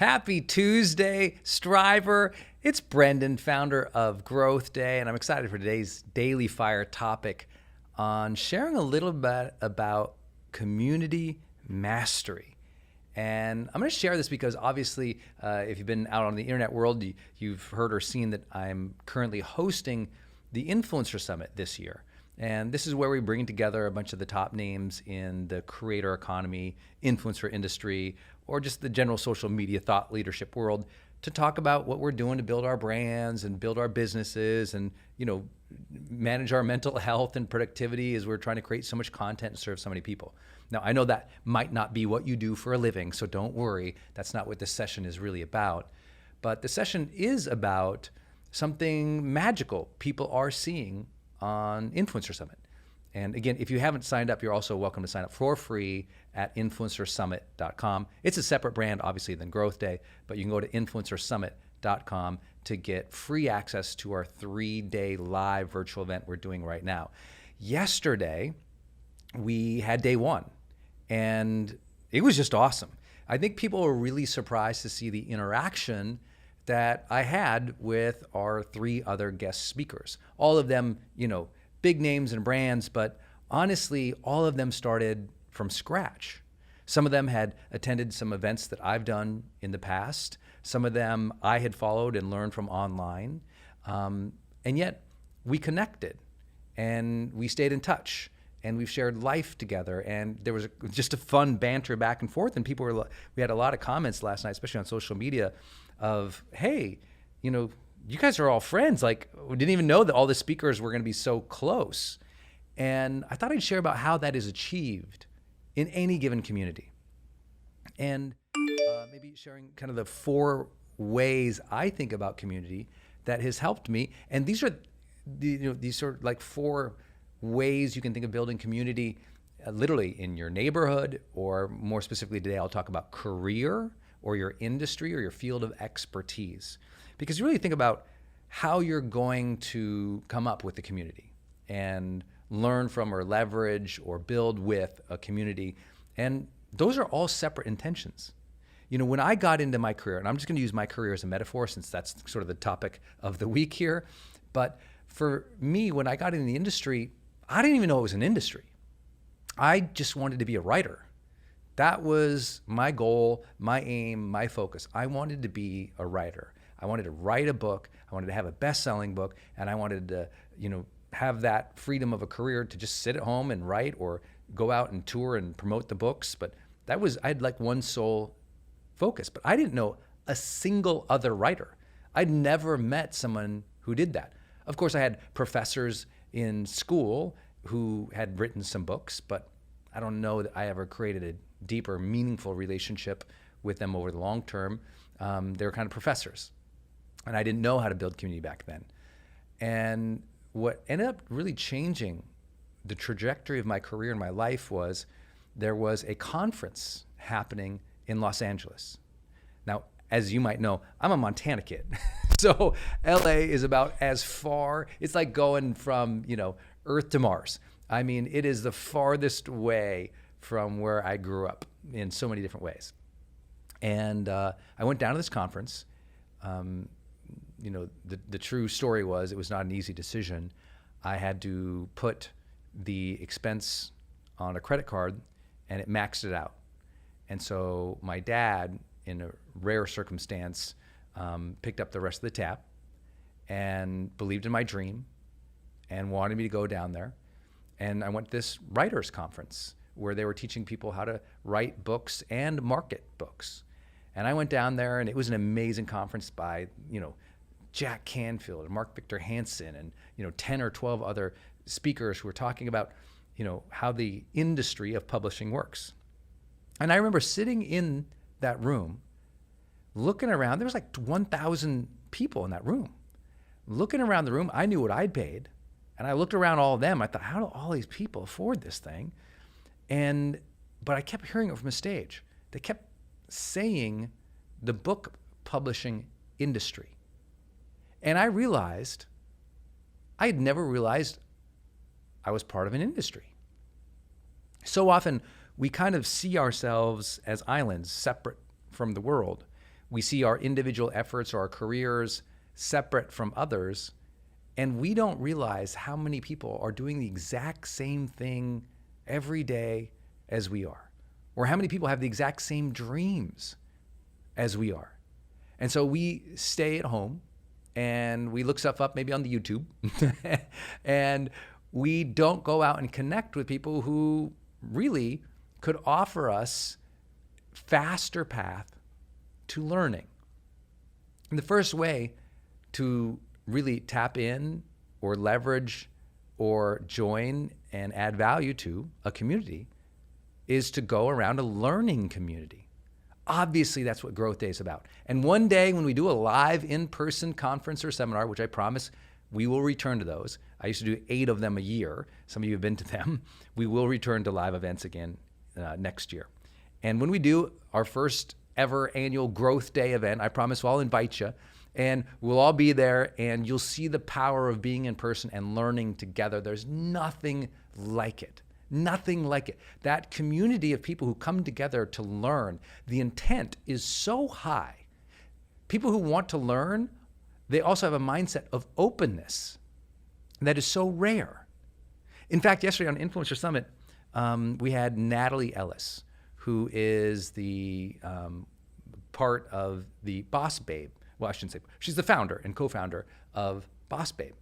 Happy Tuesday, Striver. It's Brendan, founder of GrowthDay, and I'm excited for today's Daily Fire topic on sharing a little bit about community mastery. And I'm going to share this because obviously, if you've been out on the internet world, you've heard or seen that I'm currently hosting the Influencer Summit this year. And this is where we bring together a bunch of the top names in the creator economy, influencer industry, or just the general social media thought leadership world to talk about what we're doing to build our brands and build our businesses and, manage our mental health and productivity as we're trying to create so much content and serve so many people. Now, I know that might not be what you do for a living, so don't worry. That's not what this session is really about. But the session is about something magical people are seeing on Influencer Summit. And again, if you haven't signed up, you're also welcome to sign up for free at influencersummit.com. It's a separate brand, obviously, than GrowthDay, but you can go to influencersummit.com to get free access to our 3-day live virtual event we're doing right now. Yesterday, we had day one, and it was just awesome. I think people were really surprised to see the interaction that I had with our 3 other guest speakers. All of them, big names and brands, but honestly, all of them started from scratch. Some of them had attended some events that I've done in the past. Some of them I had followed and learned from online. And yet we connected and we stayed in touch and we've shared life together. And there was just a fun banter back and forth. And we had a lot of comments last night, especially on social media, of, hey, you guys are all friends. Like, we didn't even know that all the speakers were going to be so close. And I thought I'd share about how that is achieved in any given community. And maybe sharing kind of the 4 ways I think about community that has helped me. And these are these sort of like 4 ways you can think of building community, literally in your neighborhood, or more specifically today, I'll talk about career or your industry or your field of expertise. Because you really think about how you're going to come up with the community and learn from or leverage or build with a community. And those are all separate intentions. When I got into my career, and I'm just going to use my career as a metaphor since that's sort of the topic of the week here. But for me, when I got in the industry, I didn't even know it was an industry. I just wanted to be a writer. That was my goal, my aim, my focus. I wanted to be a writer. I wanted to write a book. I wanted to have a best-selling book, and I wanted to, have that freedom of a career to just sit at home and write or go out and tour and promote the books. But I had like one sole focus, but I didn't know a single other writer. I'd never met someone who did that. Of course, I had professors in school who had written some books, but I don't know that I ever created a deeper, meaningful relationship with them over the long term. They were kind of professors. And I didn't know how to build community back then. And what ended up really changing the trajectory of my career and my life was there was a conference happening in Los Angeles. Now, as you might know, I'm a Montana kid. So LA is about as far, it's like going from, Earth to Mars. I mean, it is the farthest way from where I grew up in so many different ways. And I went down to this conference. The true story was it was not an easy decision. I had to put the expense on a credit card and it maxed it out. And so my dad, in a rare circumstance, picked up the rest of the tab and believed in my dream and wanted me to go down there. And I went to this writers conference where they were teaching people how to write books and market books. And I went down there, and it was an amazing conference by, Jack Canfield and Mark Victor Hansen and, 10 or 12 other speakers who were talking about, how the industry of publishing works. And I remember sitting in that room, looking around. There was like 1,000 people in that room. Looking around the room, I knew what I'd paid. And I looked around all of them. I thought, how do all these people afford this thing? But I kept hearing it from the stage. They kept saying the book publishing industry. And I realized, I had never realized I was part of an industry. So often we kind of see ourselves as islands separate from the world. We see our individual efforts or our careers separate from others, and we don't realize how many people are doing the exact same thing every day as we are, or how many people have the exact same dreams as we are. And so we stay at home and we look stuff up maybe on the YouTube and we don't go out and connect with people who really could offer us faster path to learning. And the first way to really tap in or leverage or join and add value to a community is to go around a learning community. Obviously, that's what Growth Day is about. And one day when we do a live in-person conference or seminar, which I promise we will return to those. I used to do 8 of them a year. Some of you have been to them. We will return to live events again next year. And when we do our first ever annual Growth Day event, I promise I'll invite you. And we'll all be there, and you'll see the power of being in person and learning together. There's nothing like it. Nothing like it. That community of people who come together to learn, the intent is so high. People who want to learn, they also have a mindset of openness that is so rare. In fact, yesterday on Influencer Summit, we had Natalie Ellis, who is the part of the Boss Babe. Well, I shouldn't say, she's the founder and co-founder of Boss Babe.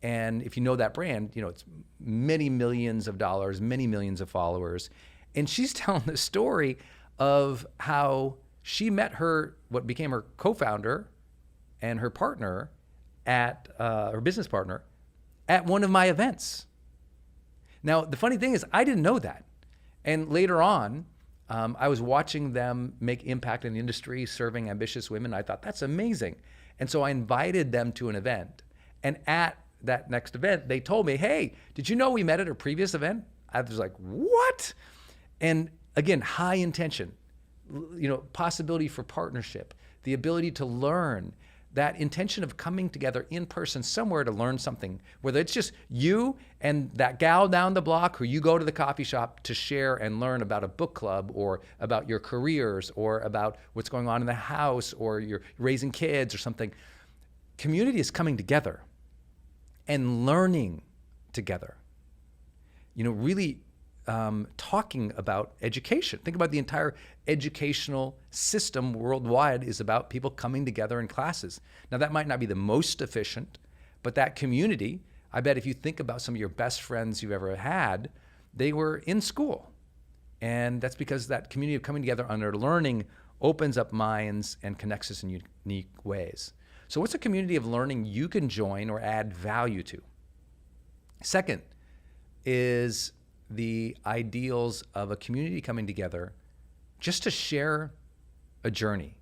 And if you know that brand, you know, it's many millions of dollars, many millions of followers. And she's telling the story of how she met what became her co-founder and her partner her business partner at one of my events. Now, the funny thing is, I didn't know that. And later on, I was watching them make impact in the industry, serving ambitious women. I thought, that's amazing. And so I invited them to an event. And at that next event, they told me, hey, did you know we met at a previous event? I was like, what? And again, high intention, possibility for partnership, the ability to learn, that intention of coming together in person somewhere to learn something, whether it's just you and that gal down the block who you go to the coffee shop to share and learn about a book club or about your careers or about what's going on in the house or you're raising kids or something. Community is coming together and learning together. Really talking about education. Think about the entire educational system worldwide is about people coming together in classes. Now, that might not be the most efficient, but that community, I bet if you think about some of your best friends you've ever had, they were in school. And that's because that community of coming together under learning opens up minds and connects us in unique ways. So what's a community of learning you can join or add value to? Second is the ideals of a community coming together just to share a journey.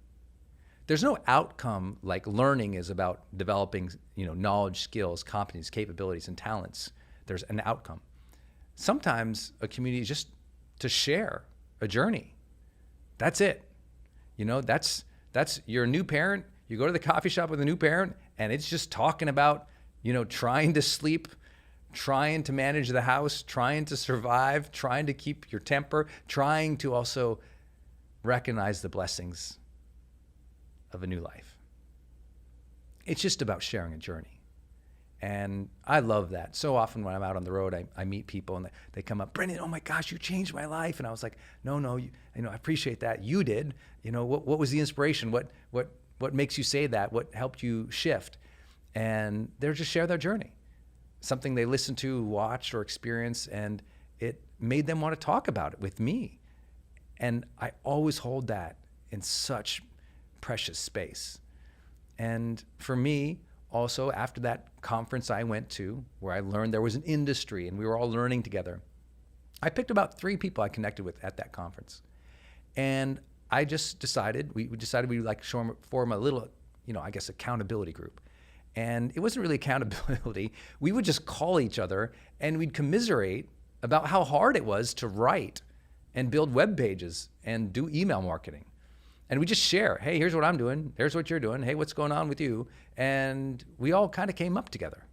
There's no outcome like learning is about developing, knowledge, skills, competencies, capabilities, and talents. There's an outcome. Sometimes a community is just to share a journey. That's it. That's you're a new parent. You go to the coffee shop with a new parent, and it's just talking about, trying to sleep, trying to manage the house, trying to survive, trying to keep your temper, trying to also recognize the blessings of a new life. It's just about sharing a journey. And I love that. So often when I'm out on the road, I meet people and they come up, Brendan, oh my gosh, you changed my life. And I was like, no, I appreciate that. You did. What was the inspiration? What makes you say that? What helped you shift? And they're just share their journey. Something they listened to, watched, or experienced, and it made them want to talk about it with me. And I always hold that in such precious space. And for me, also, after that conference I went to, where I learned there was an industry and we were all learning together, I picked about 3 people I connected with at that conference. And I just decided, we decided we'd like to form a little, accountability group. And it wasn't really accountability. We would just call each other and we'd commiserate about how hard it was to write and build web pages and do email marketing. And we just share, hey, here's what I'm doing. Here's what you're doing. Hey, what's going on with you? And we all kind of came up together.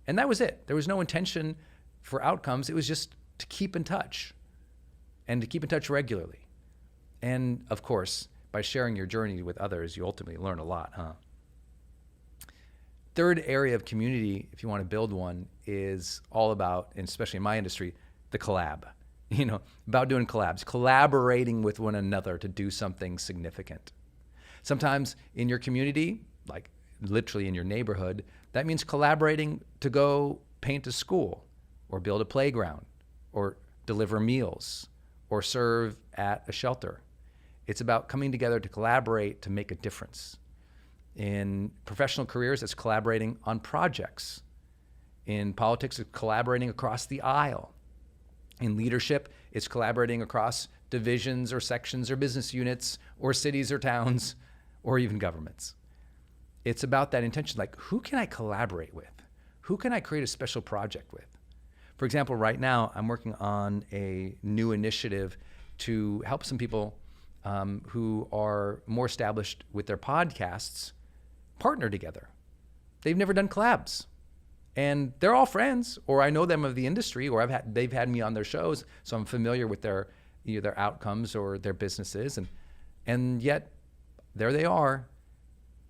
And that was it. There was no intention for outcomes. It was just to keep in touch and to keep in touch regularly. And of course, by sharing your journey with others, you ultimately learn a lot, huh? Third area of community, if you want to build one, is all about, and especially in my industry, the collab. About doing collabs, collaborating with one another to do something significant. Sometimes in your community, like literally in your neighborhood, that means collaborating to go paint a school or build a playground or deliver meals or serve at a shelter. It's about coming together to collaborate to make a difference. In professional careers, it's collaborating on projects. In politics, it's collaborating across the aisle. In leadership, it's collaborating across divisions or sections or business units or cities or towns or even governments. It's about that intention, like who can I collaborate with? Who can I create a special project with? For example, right now, I'm working on a new initiative to help some people who are more established with their podcasts partner together. They've never done collabs. And they're all friends, or I know them of the industry, or they've had me on their shows, so I'm familiar with their outcomes or their businesses. And yet, there they are,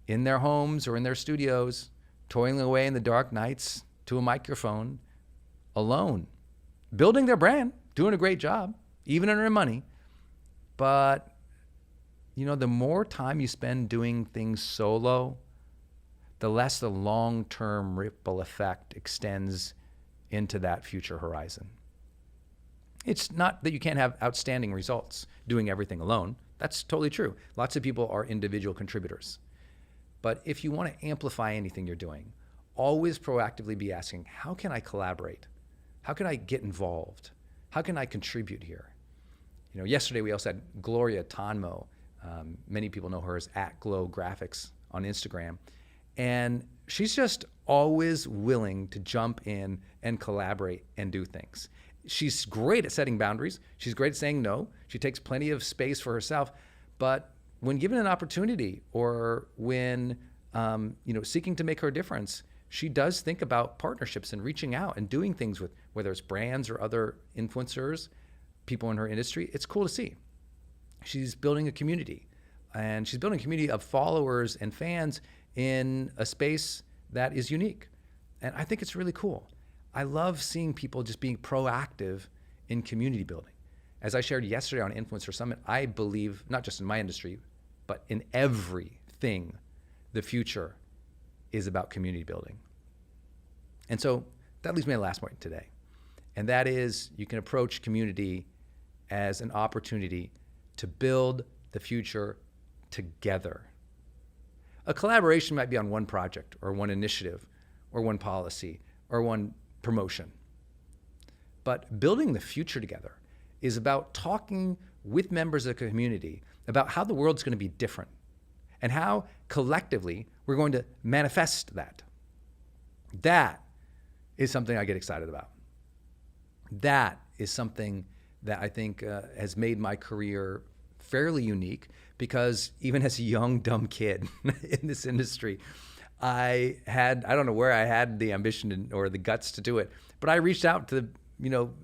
in their homes or in their studios, toiling away in the dark nights to a microphone, alone, building their brand, doing a great job, even earning money. But, the more time you spend doing things solo, the less the long-term ripple effect extends into that future horizon. It's not that you can't have outstanding results doing everything alone. That's totally true. Lots of people are individual contributors. But if you want to amplify anything you're doing, always proactively be asking, how can I collaborate? How can I get involved? How can I contribute here? Yesterday we also had Gloria Tonmo. Many people know her as @GlowGraphics on Instagram. And she's just always willing to jump in and collaborate and do things. She's great at setting boundaries. She's great at saying no. She takes plenty of space for herself. But when given an opportunity or when seeking to make her difference, she does think about partnerships and reaching out and doing things with, whether it's brands or other influencers, people in her industry. It's cool to see. She's building a community. And she's building a community of followers and fans in a space that is unique. And I think it's really cool. I love seeing people just being proactive in community building. As I shared yesterday on Influencer Summit, I believe, not just in my industry, but in everything, the future is about community building. And so that leads me to the last point today. And that is, you can approach community as an opportunity to build the future together. A collaboration might be on one project or one initiative or one policy or one promotion. But building the future together is about talking with members of the community about how the world's going to be different and how collectively we're going to manifest that. That is something I get excited about. That is something that I think has made my career fairly unique, because even as a young, dumb kid in this industry, I don't know where I had the ambition or the guts to do it, but I reached out to,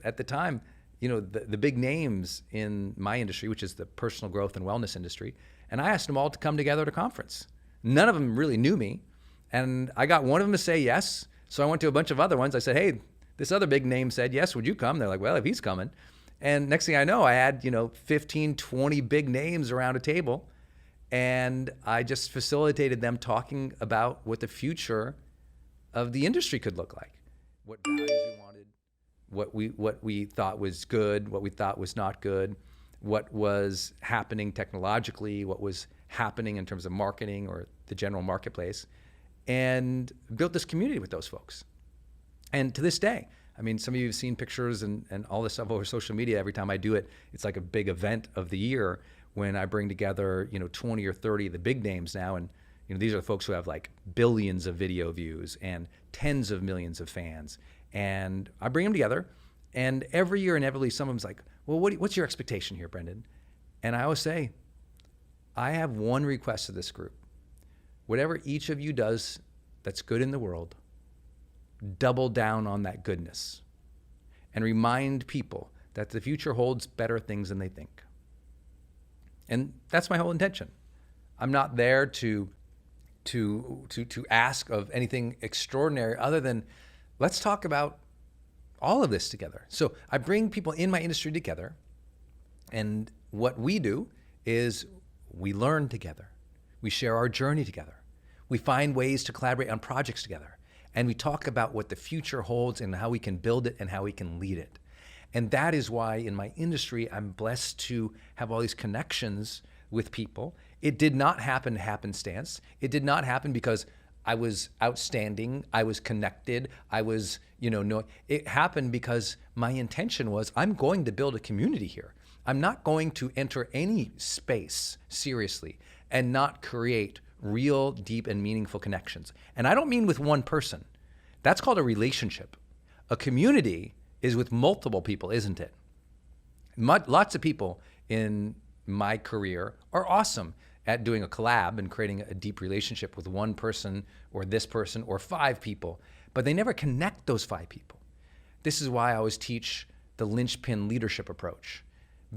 at the time, the big names in my industry, which is the personal growth and wellness industry, and I asked them all to come together at a conference. None of them really knew me, and I got one of them to say yes, so I went to a bunch of other ones. I said, hey, this other big name said yes, would you come? They're like, well, if he's coming. And next thing I know, I had, 15, 20 big names around a table, and I just facilitated them talking about what the future of the industry could look like, what values we wanted, what we thought was good, what we thought was not good, what was happening technologically, what was happening in terms of marketing or the general marketplace, and built this community with those folks. And to this day, some of you have seen pictures and all this stuff over social media. Every time I do it, it's like a big event of the year when I bring together, 20 or 30 of the big names now. And, these are the folks who have like billions of video views and tens of millions of fans. And I bring them together. And every year, inevitably, someone's like, well, what's your expectation here, Brendan? And I always say, I have one request of this group. Whatever each of you does that's good in the world, double down on that goodness and remind people that the future holds better things than they think. And that's my whole intention. I'm not there to ask of anything extraordinary other than let's talk about all of this together. So I bring people in my industry together, and what we do is we learn together. We share our journey together. We find ways to collaborate on projects together. And we talk about what the future holds and how we can build it and how we can lead it. And that is why in my industry, I'm blessed to have all these connections with people. It did not happen happenstance. It did not happen because I was outstanding, I was connected, I was, it happened because my intention was I'm going to build a community here. I'm not going to enter any space seriously and not create real, deep, and meaningful connections. And I don't mean with one person. That's called a relationship. A community is with multiple people, isn't it? Lots of people in my career are awesome at doing a collab and creating a deep relationship with one person or this person or 5 people, but they never connect those 5 people. This is why I always teach the linchpin leadership approach.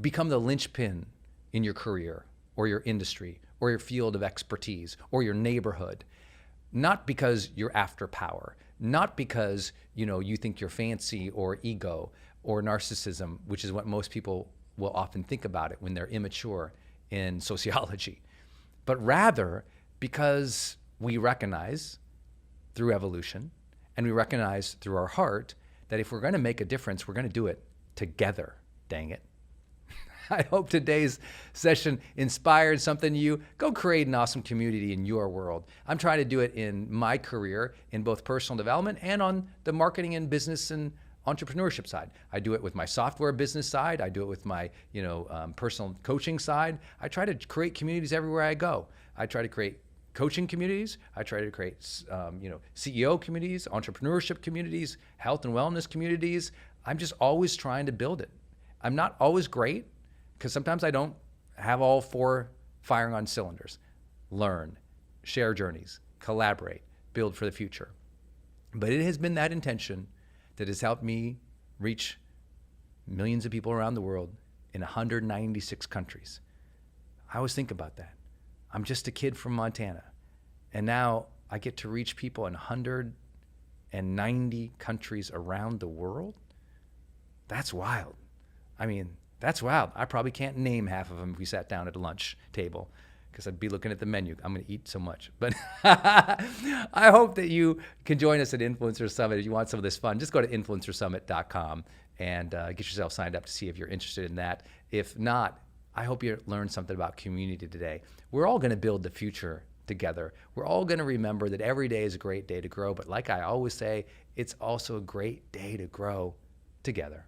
Become the linchpin in your career or your industry or your field of expertise or your neighborhood, not because you're after power, not because you think you're fancy or ego or narcissism, which is what most people will often think about it when they're immature in sociology, but rather because we recognize through evolution and we recognize through our heart that if we're going to make a difference, we're going to do it together, dang it. I hope today's session inspired something in you. Go create an awesome community in your world. I'm trying to do it in my career in both personal development and on the marketing and business and entrepreneurship side. I do it with my software business side. I do it with my personal coaching side. I try to create communities everywhere I go. I try to create coaching communities. I try to create CEO communities, entrepreneurship communities, health and wellness communities. I'm just always trying to build it. I'm not always great, because sometimes I don't have all 4 firing on cylinders. Learn, share journeys, collaborate, build for the future. But it has been that intention that has helped me reach millions of people around the world in 196 countries. I always think about that. I'm just a kid from Montana, and now I get to reach people in 190 countries around the world. That's wild. That's wild. I probably can't name half of them if we sat down at a lunch table because I'd be looking at the menu. I'm going to eat so much. But I hope that you can join us at Influencer Summit. If you want some of this fun, just go to influencersummit.com and get yourself signed up to see if you're interested in that. If not, I hope you learned something about community today. We're all going to build the future together. We're all going to remember that every day is a great day to grow. But like I always say, it's also a great day to grow together.